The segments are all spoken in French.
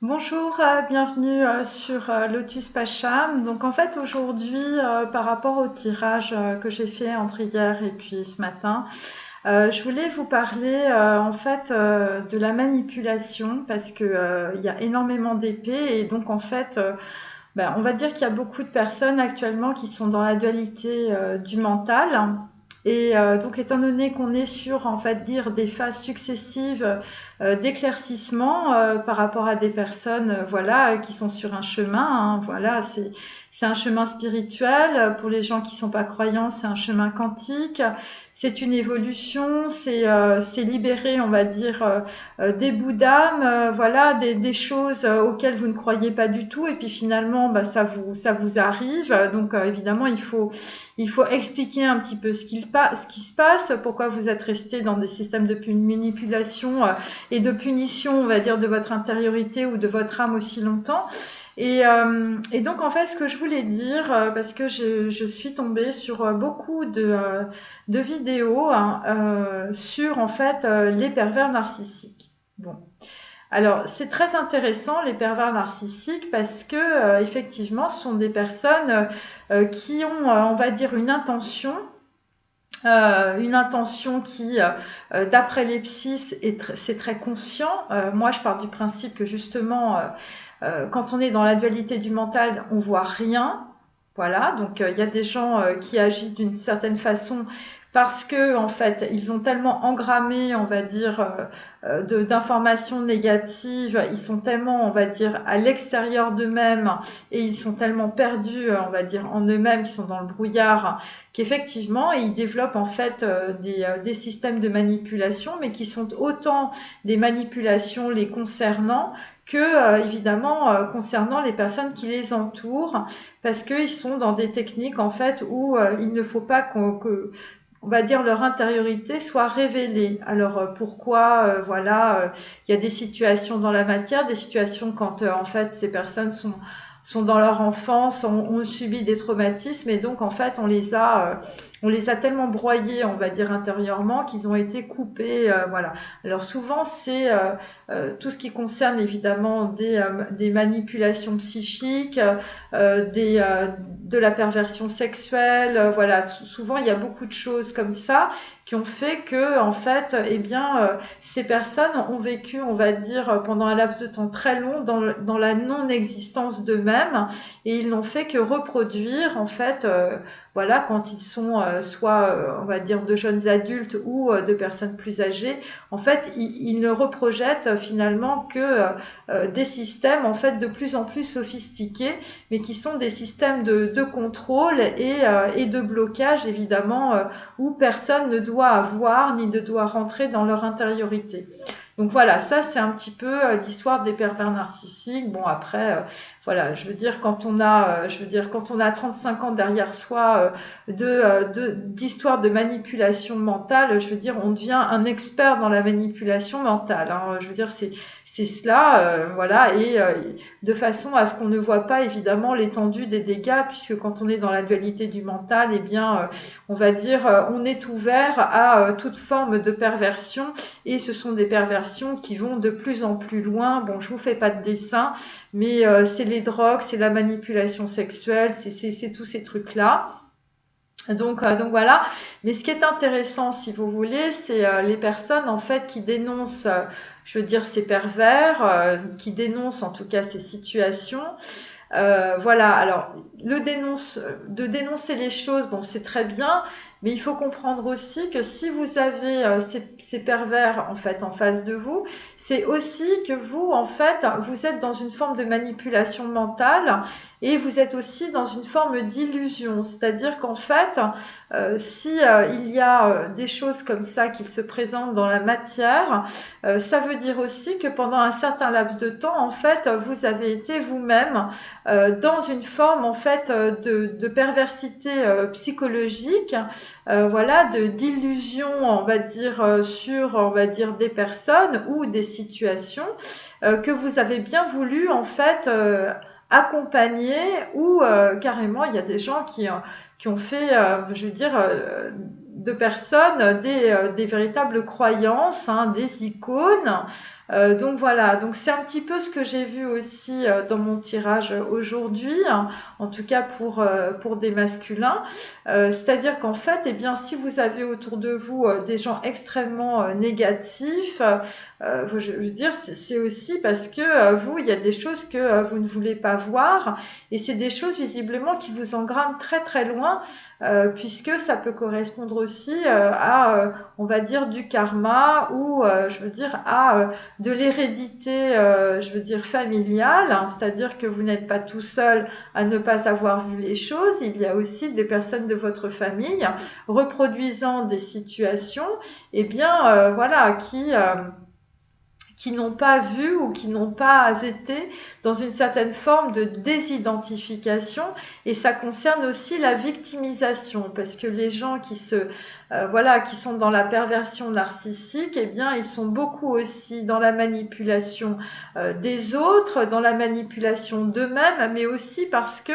Bonjour, bienvenue sur Lotus Pacham. Donc en fait aujourd'hui, par rapport au tirage que j'ai fait entre hier et puis ce matin, je voulais vous parler en fait de la manipulation parce que il y a énormément d'épées et donc en fait, on va dire qu'il y a beaucoup de personnes actuellement qui sont dans la dualité du mental. Et donc, étant donné qu'on est sur, en fait, dire des phases successives d'éclaircissement par rapport à des personnes, voilà, qui sont sur un chemin, hein, voilà, c'est un chemin spirituel. Pour les gens qui sont pas croyants, c'est un chemin quantique. C'est une évolution, c'est libérer, on va dire, des bouts d'âme, voilà, des choses auxquelles vous ne croyez pas du tout, et puis finalement, ça vous arrive. Donc évidemment, il faut expliquer un petit peu ce qui se passe, pourquoi vous êtes resté dans des systèmes de manipulation et de punition, on va dire, de votre intériorité ou de votre âme aussi longtemps. Et donc, en fait, ce que je voulais dire, parce que je suis tombée sur beaucoup de vidéos hein, sur, en fait, les pervers narcissiques. Bon. Alors, c'est très intéressant, les pervers narcissiques, parce que, effectivement, ce sont des personnes qui ont, on va dire, une intention qui, d'après les psys, c'est très conscient. Moi, je pars du principe que justement, quand on est dans la dualité du mental, on voit rien. Voilà, donc il y a des gens qui agissent d'une certaine façon parce que en fait ils ont tellement engrammé, on va dire, d'informations négatives, ils sont tellement, on va dire, à l'extérieur d'eux-mêmes et ils sont tellement perdus, on va dire, en eux-mêmes, qui sont dans le brouillard, qu'effectivement ils développent en fait des systèmes de manipulation, mais qui sont autant des manipulations les concernant que évidemment concernant les personnes qui les entourent, parce qu'ils sont dans des techniques en fait où il ne faut pas on va dire leur intériorité soit révélée. Alors pourquoi voilà, il y a des situations dans la matière, des situations quand en fait ces personnes sont dans leur enfance, ont subi des traumatismes et donc en fait on les a tellement broyés, on va dire intérieurement, qu'ils ont été coupés, voilà. Alors souvent c'est tout ce qui concerne évidemment des manipulations psychiques, de la perversion sexuelle, voilà. Souvent il y a beaucoup de choses comme ça qui ont fait que en fait, eh bien, ces personnes ont vécu, on va dire, pendant un laps de temps très long dans la non-existence d'eux-mêmes et ils n'ont fait que reproduire en fait. Voilà, quand ils sont soit, on va dire, de jeunes adultes ou de personnes plus âgées, en fait, ils ne reprojettent finalement que des systèmes en fait de plus en plus sophistiqués, mais qui sont des systèmes de contrôle et de blocage évidemment où personne ne doit avoir ni ne doit rentrer dans leur intériorité. Donc voilà, ça c'est un petit peu l'histoire des pervers narcissiques. Bon après, voilà, je veux dire quand on a 35 ans derrière soi d'histoire de manipulation mentale, je veux dire on devient un expert dans la manipulation mentale. Hein. Je veux dire c'est cela, voilà, et de façon à ce qu'on ne voit pas évidemment l'étendue des dégâts, puisque quand on est dans la dualité du mental, eh bien, on va dire, on est ouvert à toute forme de perversion, et ce sont des perversions qui vont de plus en plus loin. Bon, je vous fais pas de dessin, mais c'est les drogues, c'est la manipulation sexuelle, c'est tous ces trucs-là. Donc voilà. Mais ce qui est intéressant, si vous voulez, c'est les personnes en fait qui dénoncent, je veux dire, ces pervers, qui dénoncent en tout cas ces situations. Voilà, alors de dénoncer les choses, bon, c'est très bien, mais il faut comprendre aussi que si vous avez ces pervers en fait en face de vous, c'est aussi que vous en fait vous êtes dans une forme de manipulation mentale et vous êtes aussi dans une forme d'illusion, c'est-à-dire qu'en fait si il y a des choses comme ça qui se présentent dans la matière, ça veut dire aussi que pendant un certain laps de temps en fait vous avez été vous-même dans une forme en fait de perversité psychologique, voilà, d'illusion, on va dire sur, on va dire des personnes ou des situations que vous avez bien voulu en fait accompagner ou carrément il y a des gens qui ont fait, je veux dire, de personnes des véritables croyances, hein, des icônes, Donc voilà, donc c'est un petit peu ce que j'ai vu aussi dans mon tirage aujourd'hui, hein, en tout cas pour des masculins. C'est-à-dire qu'en fait, eh bien, si vous avez autour de vous des gens extrêmement négatifs, je veux dire, c'est aussi parce que vous, il y a des choses que vous ne voulez pas voir, et c'est des choses visiblement qui vous engramment très très loin, puisque ça peut correspondre aussi on va dire, du karma ou, je veux dire, de l'hérédité, je veux dire, familiale, hein, c'est-à-dire que vous n'êtes pas tout seul à ne pas avoir vu les choses, il y a aussi des personnes de votre famille reproduisant des situations, eh bien, voilà, qui n'ont pas vu ou qui n'ont pas été dans une certaine forme de désidentification, et ça concerne aussi la victimisation, parce que les gens voilà, qui sont dans la perversion narcissique, eh bien ils sont beaucoup aussi dans la manipulation des autres, dans la manipulation d'eux-mêmes, mais aussi parce que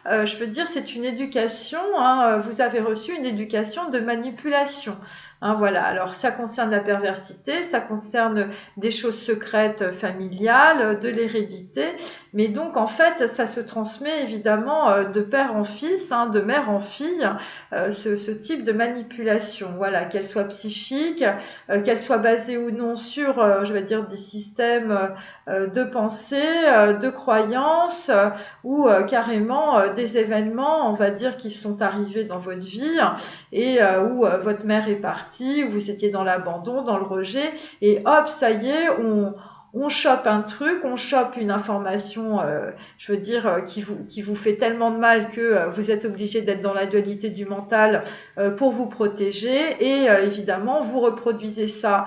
je veux dire, c'est une éducation, hein, vous avez reçu une éducation de manipulation, hein, voilà. Alors ça concerne la perversité, ça concerne des choses secrètes familiales, de l'hérédité, mais donc en fait ça se transmet évidemment de père en fils, hein, de mère en fille, ce type de manipulation, voilà, qu'elle soit psychique, qu'elle soit basée ou non sur, je vais dire, des systèmes de pensée, de croyances, ou carrément des événements, on va dire, qui sont arrivés dans votre vie, et où votre mère est partie, où vous étiez dans l'abandon, dans le rejet, et hop, ça y est, on chope un truc, on chope une information, je veux dire, qui vous fait tellement de mal que vous êtes obligé d'être dans la dualité du mental pour vous protéger, et évidemment, vous reproduisez ça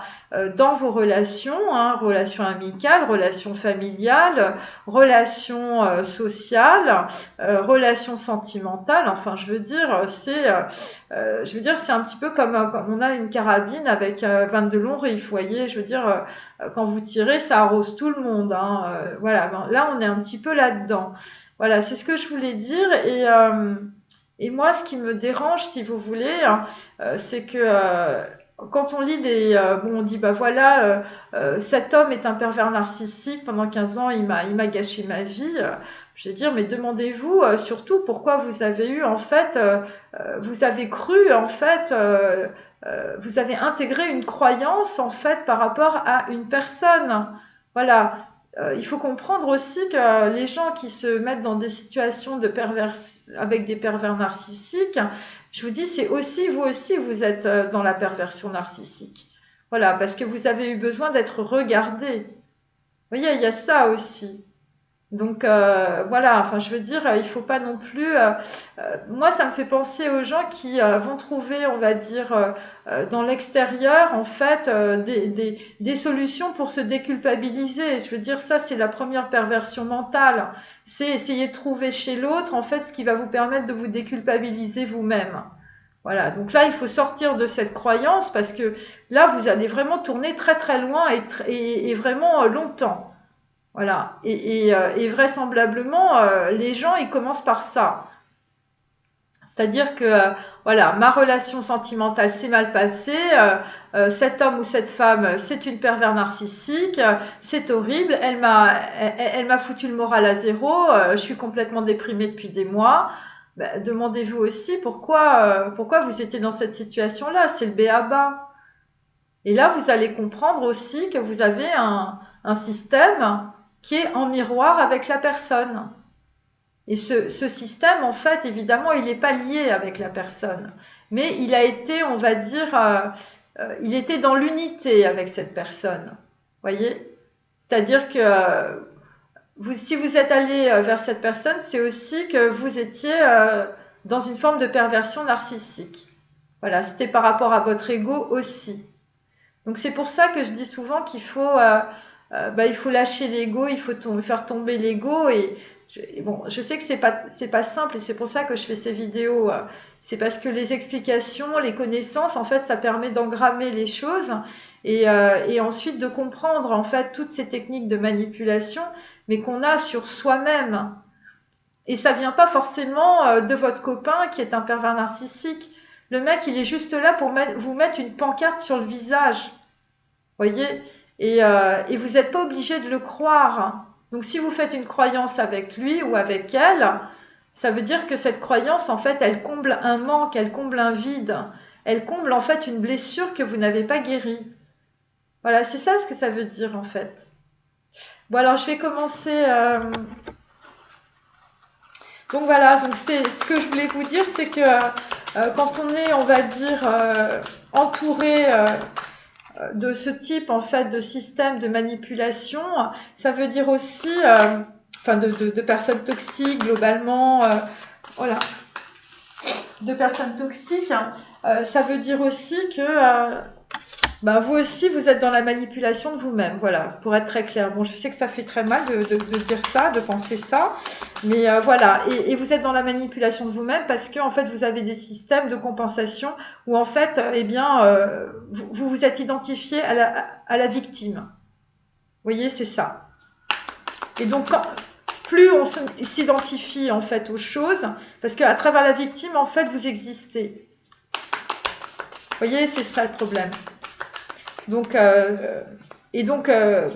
dans vos relations, hein, relations amicales, relations familiales, relations sociales, relations sentimentales, enfin, je veux dire, c'est un petit peu comme on a une carabine avec 22 longs riffs, vous voyez, je veux dire, quand vous tirez, ça arrose tout le monde, hein, voilà, ben, là, on est un petit peu là-dedans. Voilà, c'est ce que je voulais dire. Et moi, ce qui me dérange, si vous voulez, hein, c'est que quand on lit bon, on dit, bah voilà, cet homme est un pervers narcissique, pendant 15 ans, il m'a gâché ma vie. Je vais dire, mais demandez-vous surtout pourquoi vous avez eu, en fait, vous avez cru, en fait, vous avez intégré une croyance, en fait, par rapport à une personne. Voilà. Il faut comprendre aussi que les gens qui se mettent dans des situations avec des pervers narcissiques, je vous dis, c'est aussi, vous aussi, vous êtes dans la perversion narcissique. Voilà, parce que vous avez eu besoin d'être regardé. Vous voyez, il y a ça aussi. Donc voilà, enfin je veux dire, il faut pas non plus. Moi, ça me fait penser aux gens qui vont trouver, on va dire, dans l'extérieur, en fait, des solutions pour se déculpabiliser. Je veux dire, ça, c'est la première perversion mentale. C'est essayer de trouver chez l'autre, en fait, ce qui va vous permettre de vous déculpabiliser vous-même. Voilà, donc là, il faut sortir de cette croyance parce que là, vous allez vraiment tourner très très loin et vraiment longtemps. Voilà. Et vraisemblablement, les gens, ils commencent par ça. C'est-à-dire que, voilà, ma relation sentimentale s'est mal passée, cet homme ou cette femme, c'est une pervers narcissique, c'est horrible, elle m'a foutu le moral à zéro, je suis complètement déprimée depuis des mois. Ben, demandez-vous aussi pourquoi vous étiez dans cette situation-là, c'est le b.a.-ba. Et là, vous allez comprendre aussi que vous avez un système qui est en miroir avec la personne. Et ce système, en fait, évidemment, il n'est pas lié avec la personne. Mais il a été, on va dire, il était dans l'unité avec cette personne. Voyez? C'est-à-dire que si vous êtes allé vers cette personne, c'est aussi que vous étiez dans une forme de perversion narcissique. Voilà, c'était par rapport à votre ego aussi. Donc c'est pour ça que je dis souvent qu'il faut, il faut lâcher l'ego, il faut faire tomber l'ego. Et bon, je sais que c'est pas simple et c'est pour ça que je fais ces vidéos. C'est parce que les explications, les connaissances, en fait, ça permet d'engrammer les choses et ensuite de comprendre en fait toutes ces techniques de manipulation, mais qu'on a sur soi-même. Et ça vient pas forcément de votre copain qui est un pervers narcissique. Le mec, il est juste là pour vous mettre une pancarte sur le visage. Voyez? Et vous n'êtes pas obligé de le croire. Donc si vous faites une croyance avec lui ou avec elle, ça veut dire que cette croyance, en fait, elle comble un manque, elle comble un vide, elle comble en fait une blessure que vous n'avez pas guérie. Voilà, c'est ça ce que ça veut dire en fait. Bon alors je vais commencer. Donc voilà, donc c'est ce que je voulais vous dire, c'est que quand on est, on va dire, entouré de ce type en fait de système de manipulation, ça veut dire aussi, enfin de personnes toxiques globalement, voilà, de personnes toxiques, ça veut dire aussi que bah, vous aussi, vous êtes dans la manipulation de vous-même, voilà, pour être très clair. Bon, je sais que ça fait très mal de dire ça, de penser ça, mais voilà. Et vous êtes dans la manipulation de vous-même parce que, en fait, vous avez des systèmes de compensation où, en fait, eh bien, vous vous êtes identifié à la victime. Vous voyez, c'est ça. Et donc, plus on s'identifie, en fait, aux choses, parce qu'à travers la victime, en fait, vous existez. Vous voyez, c'est ça le problème. Donc,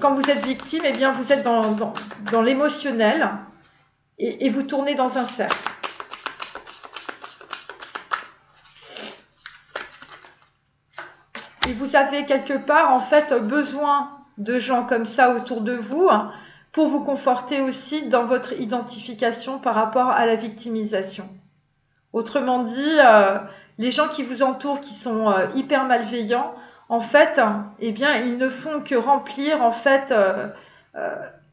quand vous êtes victime, eh bien, vous êtes dans l'émotionnel et vous tournez dans un cercle. Et vous avez quelque part, en fait, besoin de gens comme ça autour de vous pour vous conforter aussi dans votre identification par rapport à la victimisation. Autrement dit, les gens qui vous entourent, qui sont hyper malveillants, en fait, eh bien, ils ne font que remplir en fait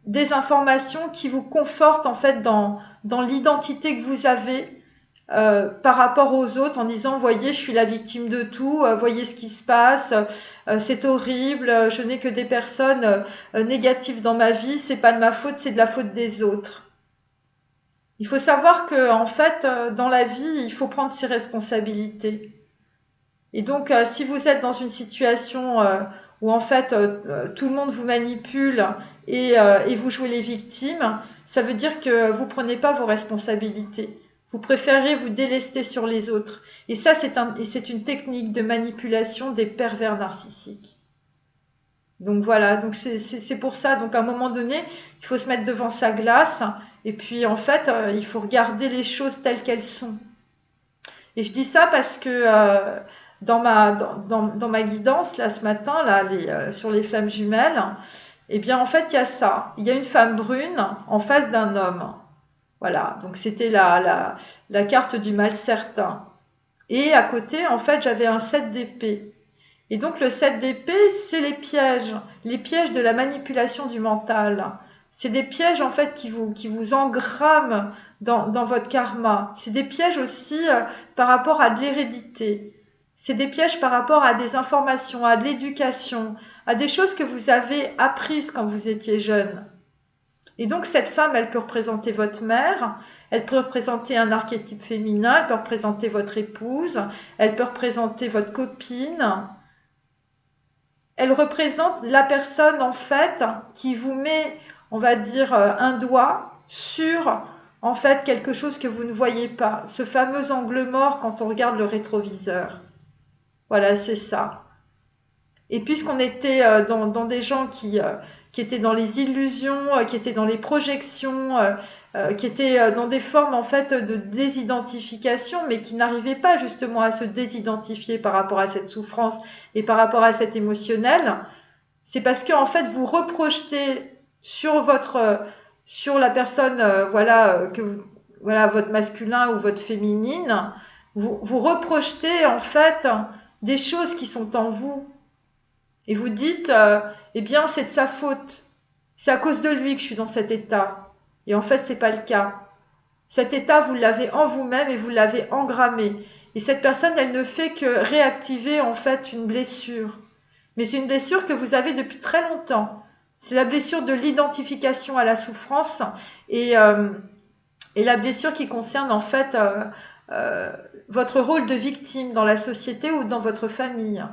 des informations qui vous confortent en fait dans l'identité que vous avez par rapport aux autres, en disant, voyez, je suis la victime de tout, voyez ce qui se passe, c'est horrible, je n'ai que des personnes négatives dans ma vie, c'est pas de ma faute, c'est de la faute des autres. Il faut savoir que, en fait, dans la vie, il faut prendre ses responsabilités. Et donc, si vous êtes dans une situation où, en fait, tout le monde vous manipule et vous jouez les victimes, ça veut dire que vous prenez pas vos responsabilités. Vous préférez vous délester sur les autres. Et ça, c'est une technique de manipulation des pervers narcissiques. Donc voilà, donc c'est pour ça. Donc à un moment donné, il faut se mettre devant sa glace et puis en fait, il faut regarder les choses telles qu'elles sont. Et je dis ça parce que dans ma guidance là ce matin là, sur les flammes jumelles, eh bien en fait il y a ça. Il y a une femme brune en face d'un homme. Voilà, donc c'était la carte du mal certain. Et à côté, en fait, j'avais un 7 d'épée. Et donc le 7 d'épée, c'est les pièges de la manipulation du mental. C'est des pièges en fait qui vous engramment dans votre karma. C'est des pièges aussi par rapport à de l'hérédité. C'est des pièges par rapport à des informations, à de l'éducation, à des choses que vous avez apprises quand vous étiez jeune. Et donc cette femme, elle peut représenter votre mère, elle peut représenter un archétype féminin, elle peut représenter votre épouse, elle peut représenter votre copine. Elle représente la personne en fait qui vous met, on va dire, un doigt sur en fait quelque chose que vous ne voyez pas. Ce fameux angle mort quand on regarde le rétroviseur. Voilà, c'est ça. Et puisqu'on était dans des gens qui étaient dans les illusions, qui étaient dans les projections, qui étaient dans des formes en fait de désidentification, mais qui n'arrivaient pas justement à se désidentifier par rapport à cette souffrance et par rapport à cet émotionnel, c'est parce que en fait vous reprojetez sur la personne, voilà voilà votre masculin ou votre féminine, vous reprojetez en fait des choses qui sont en vous. Et vous dites, eh bien, c'est de sa faute. C'est à cause de lui que je suis dans cet état. Et en fait, c'est pas le cas. Cet état, vous l'avez en vous-même et vous l'avez engrammé. Et cette personne, elle ne fait que réactiver en fait une blessure. Mais c'est une blessure que vous avez depuis très longtemps. C'est la blessure de l'identification à la souffrance et la blessure qui concerne en fait votre rôle de victime dans la société ou dans votre famille.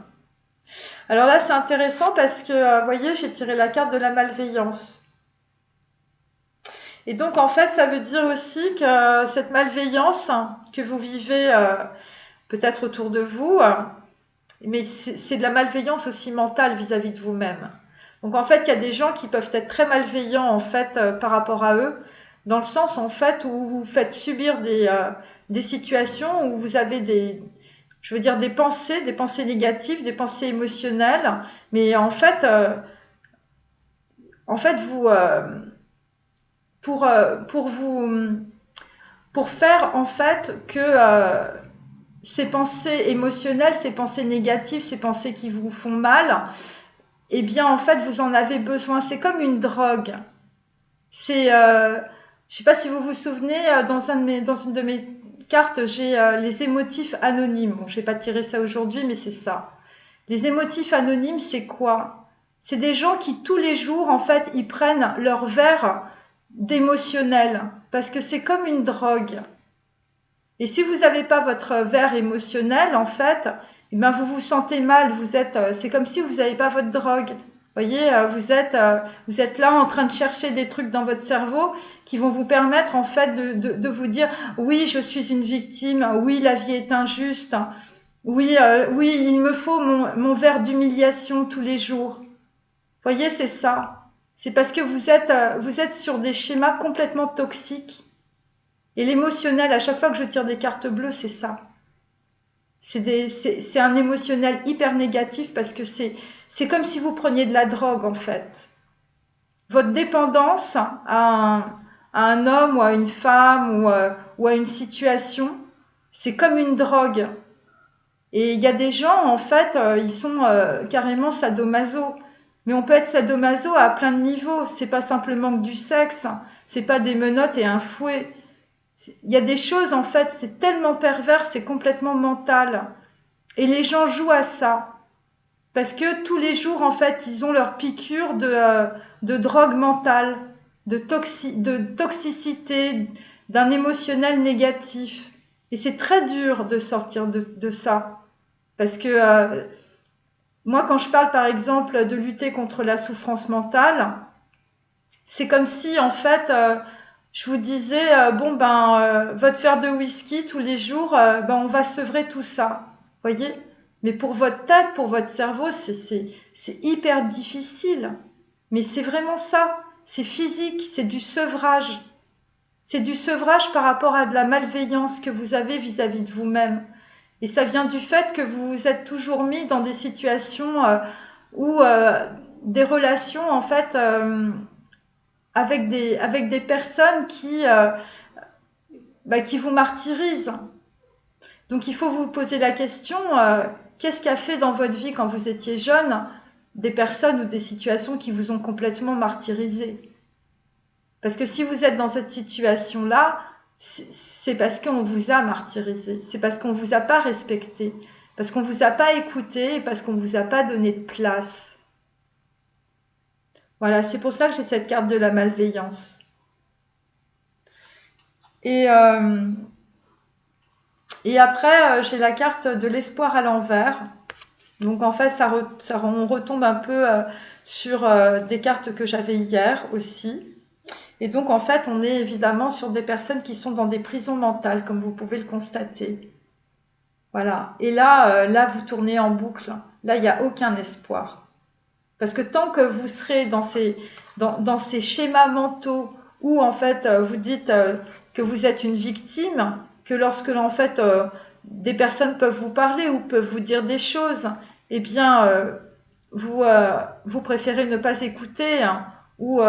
Alors là, c'est intéressant parce que, vous voyez, j'ai tiré la carte de la malveillance. Et donc, en fait, ça veut dire aussi que cette malveillance que vous vivez peut-être autour de vous, mais c'est de la malveillance aussi mentale vis-à-vis de vous-même. Donc en fait, il y a des gens qui peuvent être très malveillants en fait par rapport à eux, dans le sens en fait où vous faites subir des situations où vous avez je veux dire des pensées négatives, des pensées émotionnelles, mais en fait vous pour vous pour faire en fait que ces pensées émotionnelles, ces pensées négatives, ces pensées qui vous font mal, eh bien en fait vous en avez besoin. C'est comme une drogue. C'est, je sais pas si vous vous souvenez, dans une de mes cartes, j'ai les émotifs anonymes. Bon, je vais pas tirer ça aujourd'hui, mais c'est ça. Les émotifs anonymes, c'est quoi? C'est des gens qui tous les jours, en fait, ils prennent leur verre d'émotionnel parce que c'est comme une drogue. Et si vous n'avez pas votre verre émotionnel, en fait, eh ben vous vous sentez mal. C'est comme si vous n'avez pas votre drogue. Vous voyez, vous êtes là en train de chercher des trucs dans votre cerveau qui vont vous permettre en fait de vous dire oui, je suis une victime, oui, la vie est injuste, oui, oui, il me faut mon verre d'humiliation tous les jours. Vous voyez, c'est ça. C'est parce que vous êtes sur des schémas complètement toxiques. Et l'émotionnel, à chaque fois que je tire des cartes bleues, c'est ça. C'est un émotionnel hyper négatif parce que c'est comme si vous preniez de la drogue en fait. Votre dépendance à un homme ou à une femme ou à une situation, c'est comme une drogue. Et il y a des gens, en fait, ils sont carrément sadomaso. Mais on peut être sadomaso à plein de niveaux. C'est pas simplement que du sexe, c'est pas des menottes et un fouet. Il y a des choses, en fait, c'est tellement pervers, c'est complètement mental. Et les gens jouent à ça. Parce que tous les jours, en fait, ils ont leur piqûre de drogue mentale, de toxicité, d'un émotionnel négatif. Et c'est très dur de sortir de ça. Parce que moi, quand je parle, par exemple, de lutter contre la souffrance mentale, c'est comme si, en fait, je vous disais, bon, ben, votre verre de whisky tous les jours, ben, on va sevrer tout ça. Voyez? Mais pour votre tête, pour votre cerveau, c'est hyper difficile. Mais c'est vraiment ça. C'est physique, c'est du sevrage. C'est du sevrage par rapport à de la malveillance que vous avez vis-à-vis de vous-même. Et ça vient du fait que vous vous êtes toujours mis dans des situations où des relations, en fait, avec des personnes qui vous martyrisent. Donc il faut vous poser la question, qu'est-ce qu'a fait dans votre vie quand vous étiez jeune des personnes ou des situations qui vous ont complètement martyrisé? Parce que si vous êtes dans cette situation-là, c'est parce qu'on vous a martyrisé, c'est parce qu'on ne vous a pas respecté, parce qu'on ne vous a pas écouté et parce qu'on ne vous a pas donné de place. Voilà, c'est pour ça que j'ai cette carte de la malveillance. Et, euh, et après, j'ai la carte de l'espoir à l'envers. Donc en fait, on retombe un peu sur des cartes que j'avais hier aussi. Et donc en fait, on est évidemment sur des personnes qui sont dans des prisons mentales, comme vous pouvez le constater. Voilà. Et là, là, vous tournez en boucle. Là, il n'y a aucun espoir. Parce que tant que vous serez dans ces schémas mentaux où en fait vous dites que vous êtes une victime, que lorsque en fait des personnes peuvent vous parler ou peuvent vous dire des choses, eh bien vous préférez ne pas écouter, hein, ou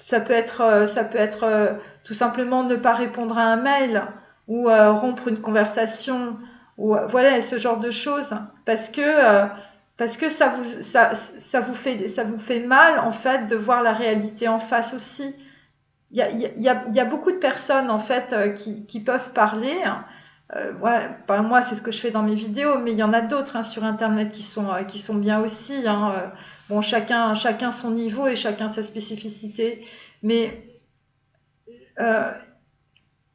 ça peut être tout simplement ne pas répondre à un mail ou rompre une conversation ou voilà ce genre de choses parce que ça vous fait mal en fait de voir la réalité en face aussi. Il y a beaucoup de personnes en fait qui peuvent parler. Ouais, ben, moi c'est ce que je fais dans mes vidéos, mais il y en a d'autres hein, sur internet qui sont bien aussi. Hein. Bon, chacun son niveau et chacun sa spécificité. Mais euh,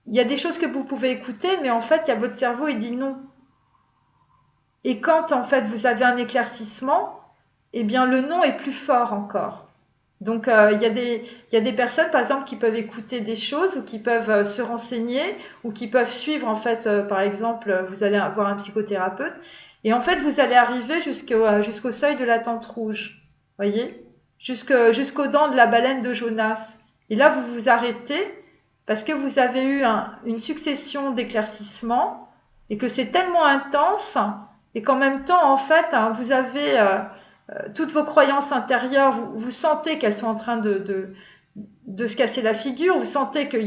il y a des choses que vous pouvez écouter, mais en fait, il y a votre cerveau, il dit non. Et quand en fait vous avez un éclaircissement, eh bien le non est plus fort encore. Donc il y a des personnes par exemple qui peuvent écouter des choses ou qui peuvent se renseigner ou qui peuvent suivre en fait par exemple vous allez avoir un psychothérapeute et en fait vous allez arriver jusqu'au seuil de la tente rouge. voyez, jusqu'aux dents de la baleine de Jonas. Et là, vous vous arrêtez parce que vous avez eu une succession d'éclaircissements et que c'est tellement intense et qu'en même temps, en fait, vous avez toutes vos croyances intérieures, vous sentez qu'elles sont en train de se casser la figure, vous sentez qu'il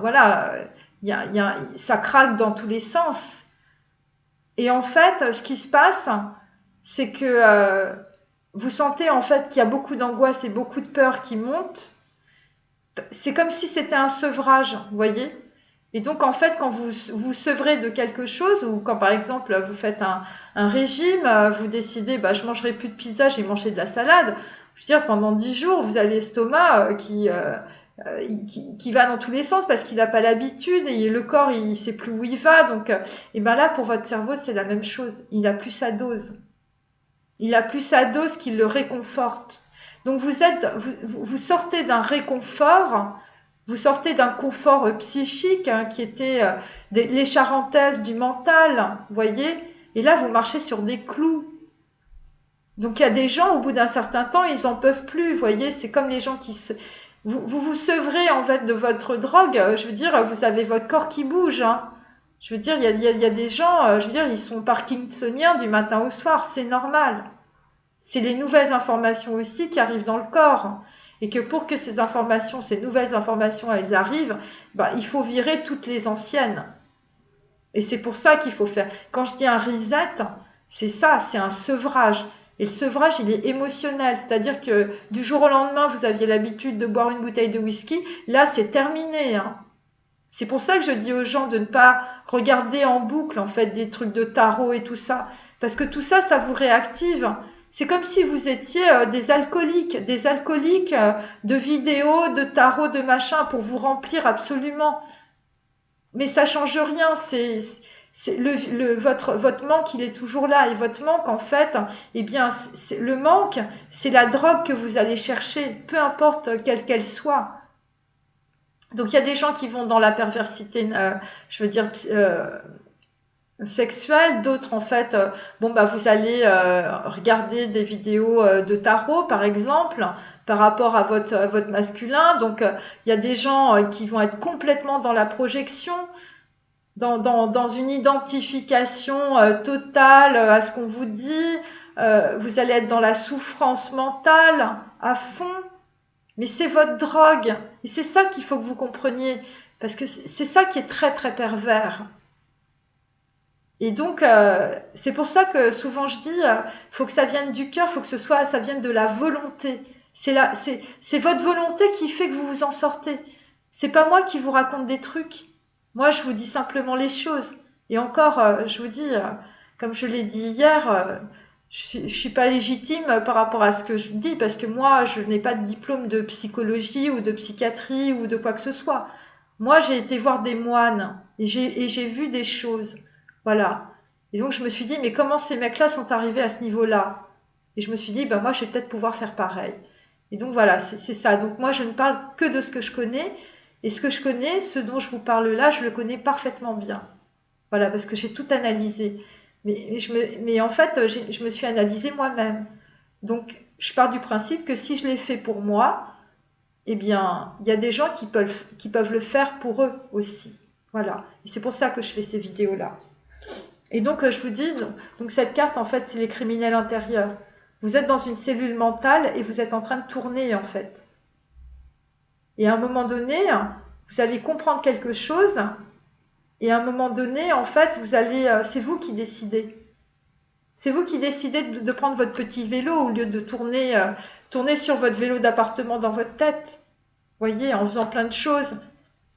voilà, ça craque dans tous les sens. Et en fait, ce qui se passe, c'est que vous sentez en fait qu'il y a beaucoup d'angoisse et beaucoup de peur qui montent. C'est comme si c'était un sevrage, vous voyez. Et donc en fait, quand vous sevrez de quelque chose, ou quand par exemple vous faites un régime, vous décidez, bah, je mangerai plus de pizza, j'ai mangé de la salade. Je veux dire, pendant 10 jours, vous avez l'estomac qui va dans tous les sens parce qu'il n'a pas l'habitude et le corps, il ne sait plus où il va. Donc, et ben là, pour votre cerveau, c'est la même chose. Il n'a plus sa dose. Il n'a plus sa dose qui le réconforte. Donc vous sortez d'un réconfort, vous sortez d'un confort psychique qui était les charentaises du mental, vous voyez, et là vous marchez sur des clous. Donc il y a des gens, au bout d'un certain temps, ils en peuvent plus, vous voyez, c'est comme les gens qui vous sevrez en fait de votre drogue, je veux dire, vous avez votre corps qui bouge, hein. Je veux dire, il y a des gens, je veux dire, ils sont parkinsoniens du matin au soir, c'est normal. C'est les nouvelles informations aussi qui arrivent dans le corps. Et que pour que ces informations, ces nouvelles informations, elles arrivent, bah, il faut virer toutes les anciennes. Et c'est pour ça qu'il faut faire. Quand je dis un reset, c'est ça, c'est un sevrage. Et le sevrage, il est émotionnel. C'est-à-dire que du jour au lendemain, vous aviez l'habitude de boire une bouteille de whisky. Là, c'est terminé, hein. C'est pour ça que je dis aux gens de ne pas regarder en boucle, en fait, des trucs de tarot et tout ça. Parce que tout ça, ça vous réactive. C'est comme si vous étiez des alcooliques de vidéos, de tarot, de machin, pour vous remplir absolument. Mais ça change rien. Votre manque, il est toujours là. Et votre manque, en fait, eh bien, le manque, c'est la drogue que vous allez chercher, peu importe quelle qu'elle soit. Donc il y a des gens qui vont dans la perversité, je veux dire, sexuelle, d'autres en fait, bon bah vous allez regarder des vidéos de tarot par exemple, par rapport à votre masculin. Donc il y a des gens qui vont être complètement dans la projection, dans une identification totale à ce qu'on vous dit. Vous allez être dans la souffrance mentale à fond. Mais c'est votre drogue. Et c'est ça qu'il faut que vous compreniez. Parce que c'est ça qui est très très pervers. Et donc, c'est pour ça que souvent je dis, faut que ça vienne du cœur, faut que ça vienne de la volonté. C'est votre volonté qui fait que vous vous en sortez. C'est pas moi qui vous raconte des trucs. Moi, je vous dis simplement les choses. Et encore, je vous dis, comme je l'ai dit hier, je suis pas légitime par rapport à ce que je dis parce que moi, je n'ai pas de diplôme de psychologie ou de psychiatrie ou de quoi que ce soit. Moi, j'ai été voir des moines et j'ai vu des choses. Voilà. Et donc, je me suis dit, mais comment ces mecs-là sont arrivés à ce niveau-là? Et je me suis dit, ben moi, je vais peut-être pouvoir faire pareil. Et donc, voilà, c'est ça. Donc, moi, je ne parle que de ce que je connais. Et ce que je connais, ce dont je vous parle là, je le connais parfaitement bien. Voilà, parce que j'ai tout analysé. Mais en fait, je me suis analysée moi-même. Donc, je pars du principe que si je l'ai fait pour moi, eh bien, il y a des gens qui peuvent le faire pour eux aussi. Voilà. Et c'est pour ça que je fais ces vidéos-là. Et donc, je vous dis, donc cette carte, en fait, c'est les criminels intérieurs. Vous êtes dans une cellule mentale et vous êtes en train de tourner, en fait. Et à un moment donné, vous allez comprendre quelque chose. Et à un moment donné, en fait, c'est vous qui décidez. C'est vous qui décidez de prendre votre petit vélo au lieu de tourner sur votre vélo d'appartement dans votre tête. Vous voyez, en faisant plein de choses.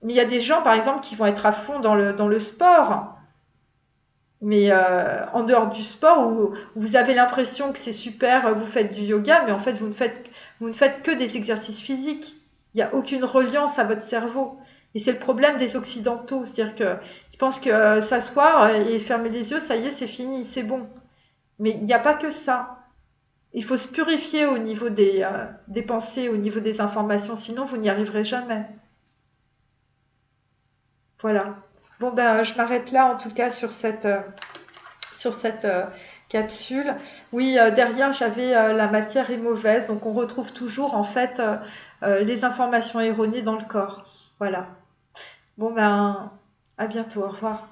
Mais il y a des gens, par exemple, qui vont être à fond dans le sport. Mais en dehors du sport, où vous avez l'impression que c'est super, vous faites du yoga, mais en fait, vous ne faites que des exercices physiques. Il n'y a aucune reliance à votre cerveau. Et c'est le problème des Occidentaux. C'est-à-dire qu'ils pensent que s'asseoir et fermer les yeux, ça y est, c'est fini, c'est bon. Mais il n'y a pas que ça. Il faut se purifier au niveau des pensées, au niveau des informations, sinon vous n'y arriverez jamais. Voilà. Bon, ben, je m'arrête là, en tout cas, sur cette capsule. Oui, derrière, j'avais la matière est mauvaise, donc on retrouve toujours en fait les informations erronées dans le corps. Voilà. Bon ben, à bientôt, au revoir.